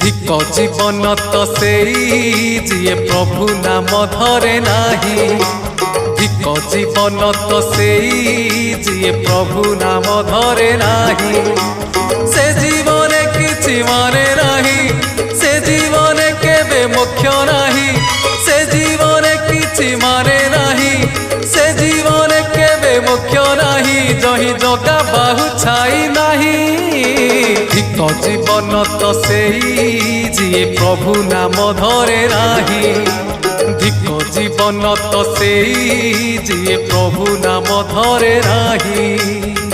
धिक जीवन तो सेई जिए प्रभु नाम धरे नाही। धिक जीवन तो सेई जिए प्रभु नाम धरे नाही। से जीवन किछि माने नाही, से जीवन केबे मोक्ष नाही। से जीवन किछि माने नाही, से जीवन केबे मोक्ष नाही। जही जगा बाहु छाई नाही। धिक जीवन तो सेई जिए प्रभु नाम धरे नाही। धिक जीवन तो सेई जिए प्रभु नाम धरे नाही।